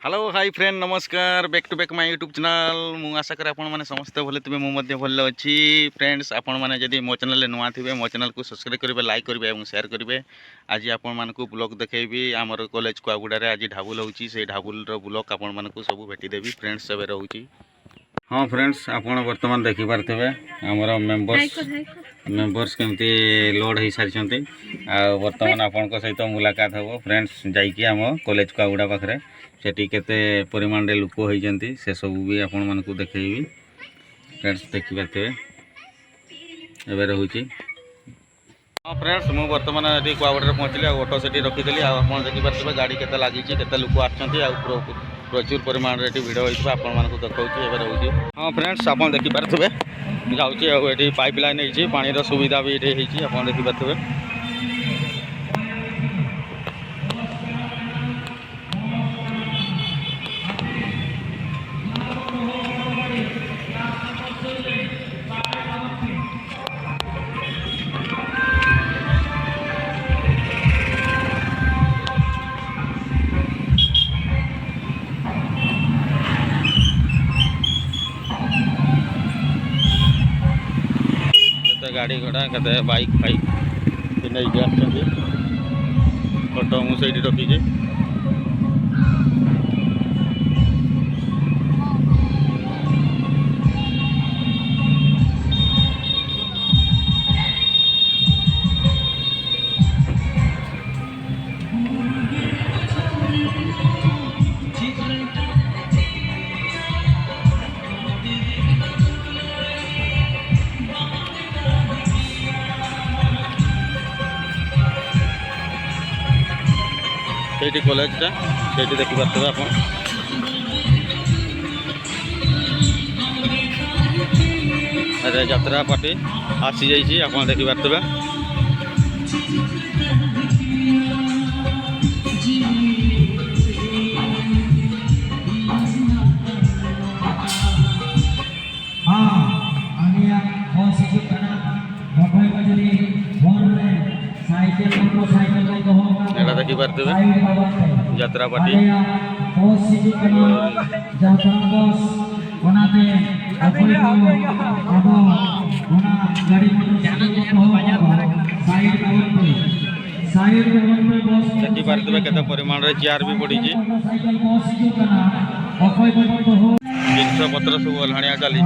Hello hi friend नमस्कार back to back my YouTube channel मु आशा करे आपण माने समस्त भले थे मुझे भल अच्छी फ्रेंड्स आपण माने जदि मो चैनल नुआ थे मो चैनल को सब्सक्राइब करेंगे लाइक करेंगे और शेयर करेंगे। आज आपण मानक ब्लॉग देखेबी आमर कॉलेज कुआगुड़ा आज ढाबुल होची से ढाबुल ब्लॉग आपण मानक सब भेटी देवी फ्रेंड्स सब रोची। हाँ फ्रेंड्स आपण वर्तमान देखि पारथिबे हमर मेंबर्स केमती लोड हो सारी वर्तमान आपण सहित मुलाकात हम फ्रेंड्स जाइए आम कॉलेज कुआगुड़ा पाखे सेठी केते परिमाण रे लोक होइजंती से सब भी आपण मानकु देखैबी फ्रेंड्स देखि पारथिबे एबे रहूची। हाँ फ्रेंड्स मु वर्तमान ये कुआगुड़ा पहुँचली ऑटो से रखीदेली आप देखी पारे गाड़ी के लगी केते लोक आछंती प्रचुर परिमाण रे भिड़ होइछबा आपण मानकु देखौची एबे रहूची। हाँ फ्रेंड्स आपण देखि पारथिबे जाउची एठी पाइपलाइन होइची पानी रो सुविधा भी एठी होइची आपण देखि पारथिबे। गाड़ी घोड़ा के बाइक फाइक नहीं ऑटो मुझे रखी से कॉलेजटा से देखी पारे आप यात्रा पार्टी आसी जाइए आप देखी पारे। देखी पारे यात्रा पार्टी देखी पारे केते परिमाण रे चेयर भी पड़ी जिनस पत्र सब ओल्हाणिया चली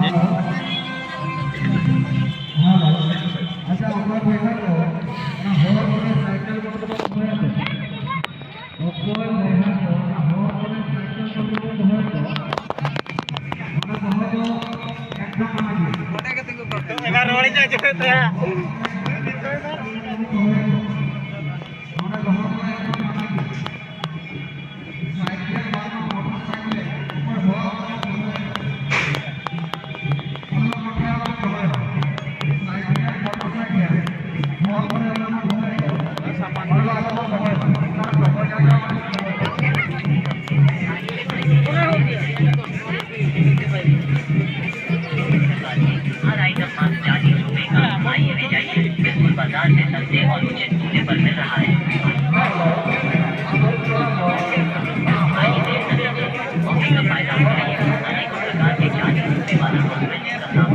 बाजार से सस्ते और उचित मूल्य पर मिल रहा है।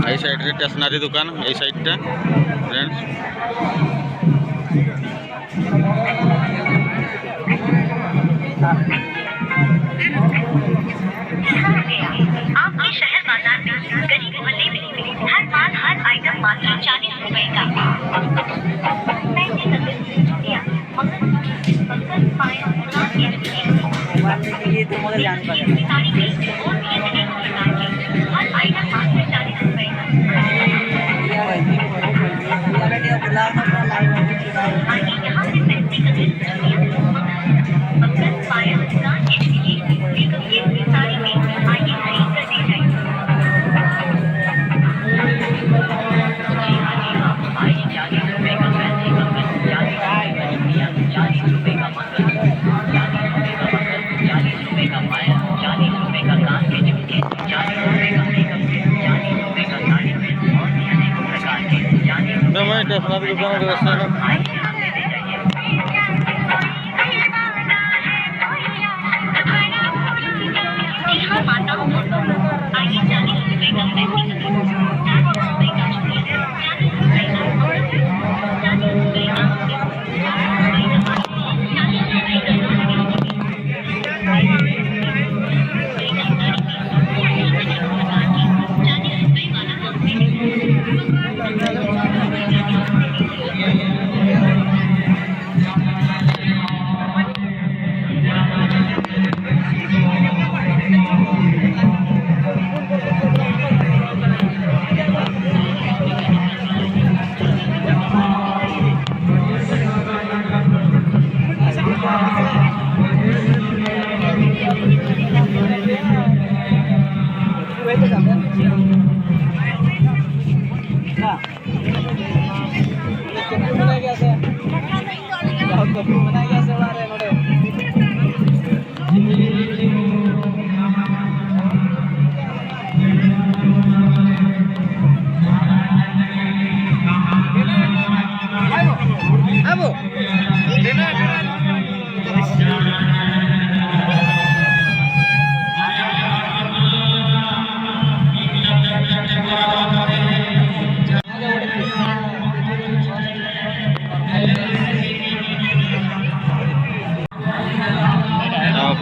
आई साइड रे स्टेशनरी दुकान आई साइड टा फ्रेंड्स आपके शहर बाजार में गरीब मोहल्ले में हर माल हर आइटम मात्र 40 रुपए का। ये तो मुझे जान पड़ेगा हर आइटम मात्र 40 रुपए का। आइए यहाँ से पैसे का साड़ी में आइए खरीद कर दे जाइए। आइए 40 रुपए का पैसे का 40 रुपए का मंगल 40 रुपए का मंगल 40 रुपए का पायल 40 रुपए का कान के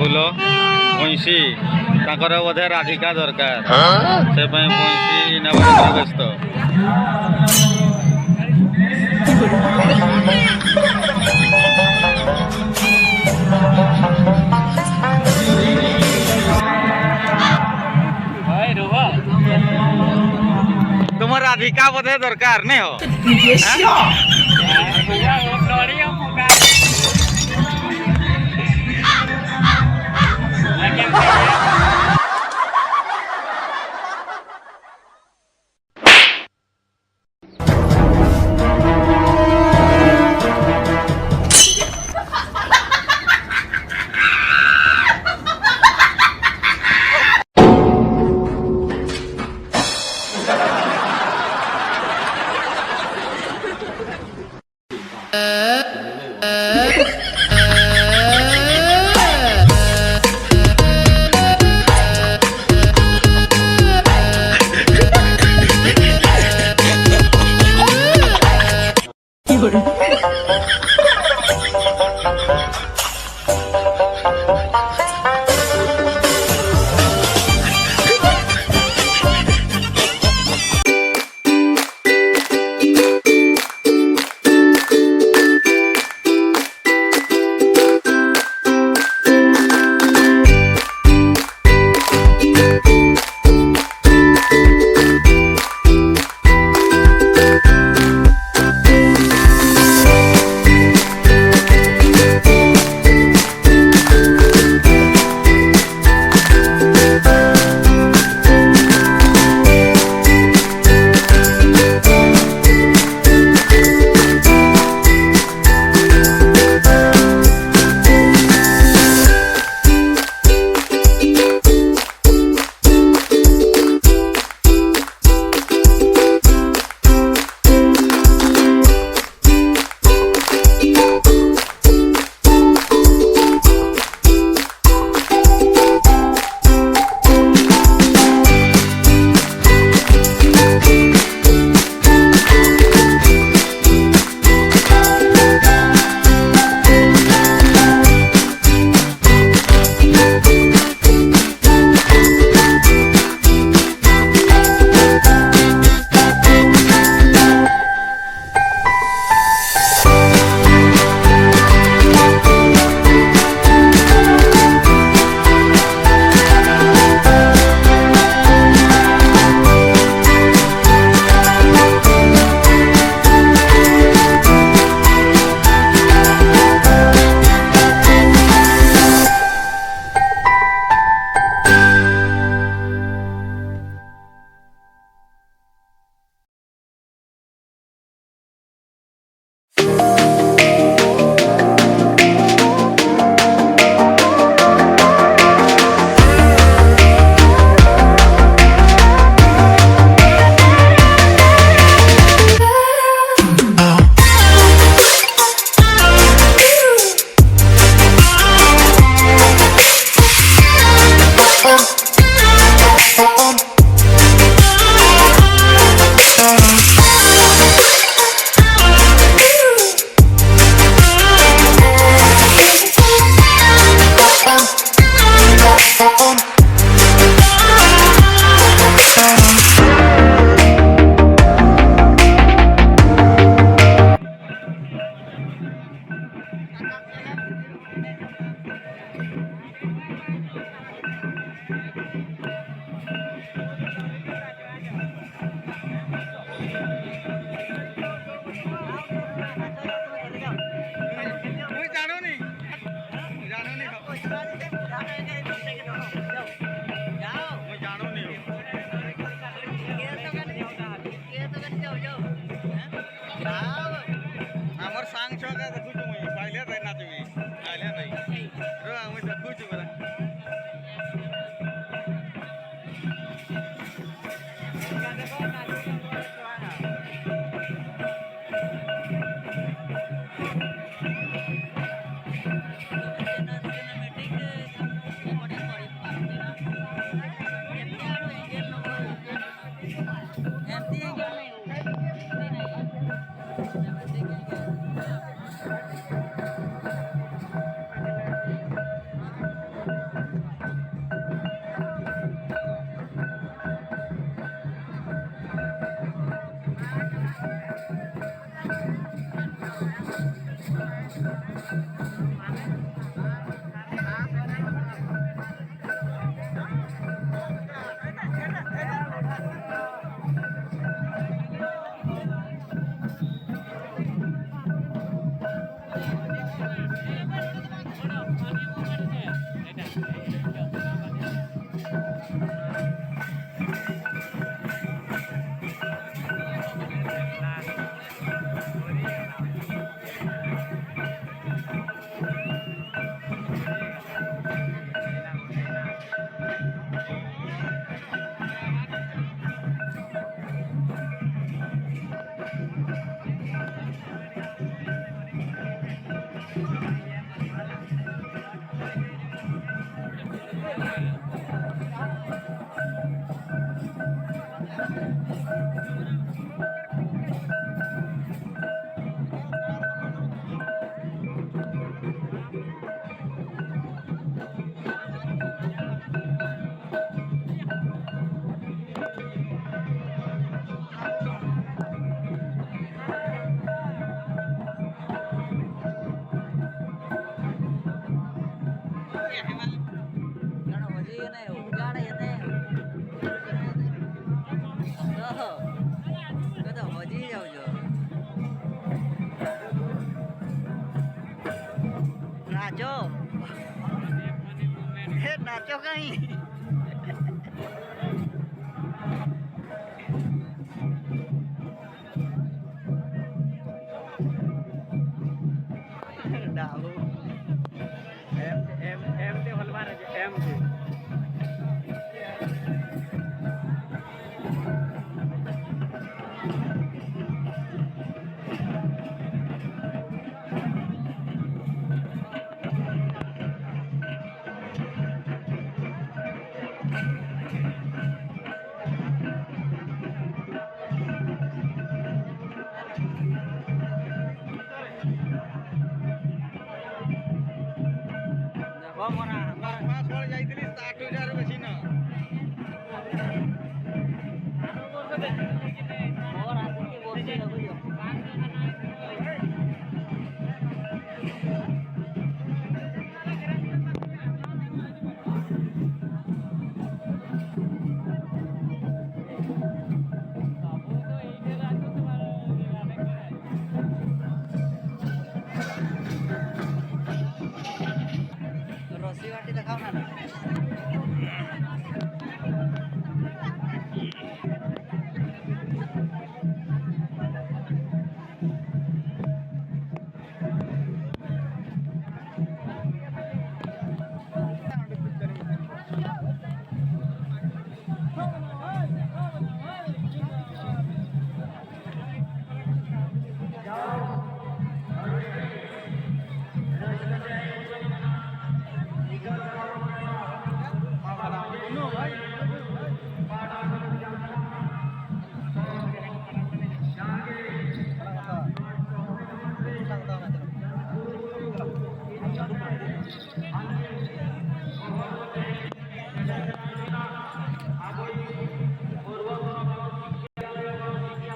ଫୁଲ ବଇଁଶୀ ତାଙ୍କର ବୋଧେ ରାଧିକା ଦରକାର ସେ ପାଇଁ ବଇଁଶୀ ନେବାର ବ୍ୟସ୍ତ। तुम राधिका बोधे दरकार नहीं हो ଆମର ସାଙ୍ଗ ଛୁଆ ଦେଖୁଛୁ ମୁଇଁ ପାଇଲେ ତ ନାଚିବି ପାଇଲେ ନାଇଁ ମୁଇଁ ଦେଖୁଛୁ ପରା नाचो नाचो कहीं डालो एम ते हलवा एम ते ଯାଇଥିଲି ତାଠୁ ଯାହାର ବେଶୀ ନ ରସି ବାଟି ଦେଖାଉ ନା